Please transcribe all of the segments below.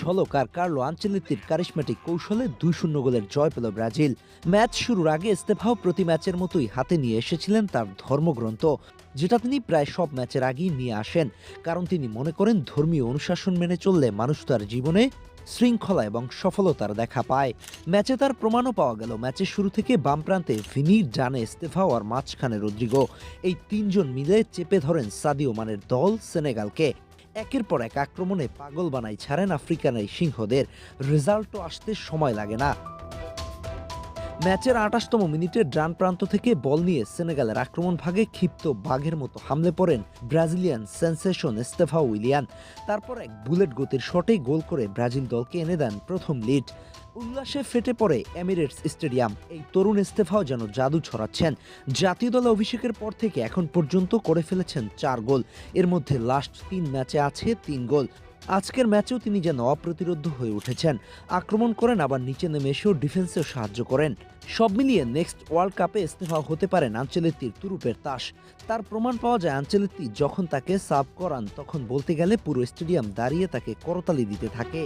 ঝলক আর কার্লো আনচেলত্তির কারিশম্যাটিক কৌশলে ২-০ গোলের জয় পেল ব্রাজিল। ম্যাচ শুরুর আগে এস্তেভাও প্রতি ম্যাচের মতোই হাতে নিয়ে এসেছিলেন তার ধর্মগ্রন্থ, যেটা তিনি প্রায় সব ম্যাচের আগেই নিয়ে আসেন। কারণ তিনি মনে করেন ধর্মীয় অনুশাসন মেনে চললে মানুষ তার জীবনে শৃঙ্খলা এবং সফলতার দেখা পায়। ম্যাচে তার প্রমাণও পাওয়া গেল। ম্যাচের শুরু থেকে বাম প্রান্তে ভিনি, ডানে এস্তেভাও আর মাঝখানে রদ্রিগো, এই তিনজন মিলে চেপে ধরেন সাদিও মানের দল সেনেগালকে। একের পর এক আক্রমণে পাগল বানাই ছাড়েন আফ্রিকান এই সিংহদের। রেজাল্টও আসতে সময় লাগে না। ম্যাচের ২৮তম মিনিটে ডান প্রান্ত থেকে বল নিয়ে সেনেগালের আক্রমণ ভাগে ক্ষিপ্ত বাঘের মতো হামলে পড়েন ব্রাজিলিয়ান সেন্সেশন এস্তেভাও উইলিয়ান। তারপর এক বুলেট গতির শটে গোল করে ব্রাজিল দলকে এনে দেন প্রথম লিড। উল্লাসে ফেটে পড়ে এমিরেটস স্টেডিয়াম। এই তরুণ এস্তেভাও যেন জাদু ছড়াচ্ছেন। জাতীয় দলে অভিষেকের পর থেকে এখন পর্যন্ত করে ফেলেছেন ৪ গোল। এর মধ্যে লাস্ট ৩ ম্যাচে আছে ৩ গোল। আজকের ম্যাচেও তিনি যেন অপ্রতিরোধ্য হয়ে উঠেছেন। আক্রমণ করেন, আবার নিচে নেমে এসেও ডিফেন্সেও সাহায্য করেন। সব মিলিয়ে নেক্সট ওয়ার্ল্ড কাপে এস্তেভাও হতে পারেন আনচেলত্তির তুরুপের তাস। তার প্রমাণ পাওয়া যায় আনচেলত্তি যখন তাকে সাব করান, তখন বলতে গেলে পুরো স্টেডিয়াম দাঁড়িয়ে তাকে করতালি দিতে থাকে।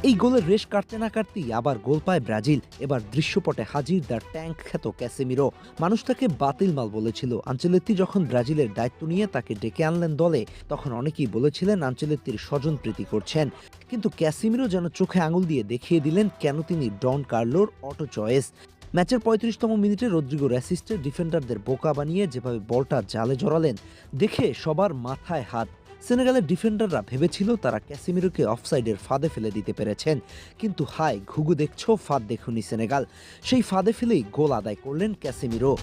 এই গোলের রেশ কাটতে না কাটতেই আবার গোল পায় ব্রাজিল। এবার দৃশ্যপটে হাজির দ্য ট্যাঙ্ক খ্যাত ক্যাসেমিরো। মানুষ তাকে বাতিল মাল বলেছিল। আনচেলত্তি যখন ব্রাজিলের দায়িত্ব নিয়ে তাকে ডেকে আনলেন দলে, তখন অনেকেই বলেছিলেন আনচেলত্তির স্বজনপ্রীতি করছেন। কিন্তু ক্যাসেমিরো যেন চোখে আঙুল দিয়ে দেখিয়ে দিলেন কেন তিনি ডন কার্লোর অটো চয়েস। ম্যাচের ৩৫তম মিনিটে রদ্রিগোর অ্যাসিস্টে ডিফেন্ডারদের বোকা বানিয়ে যেভাবে বলটা জালে জড়ালেন, দেখে সবার মাথায় হাত। সেনেগালের ডিফেন্ডাররা ভেবেছিল তারা ক্যাসিমিরোকে অফসাইডের ফাঁদে ফেলে দিতে পেরেছেন। কিন্তু হায়, ঘুঘু দেখছো, ফাঁদ দেখুনি সেনেগাল। সেই ফাঁদে ফেলেই গোল আদায় করলেন ক্যাসিমিরো।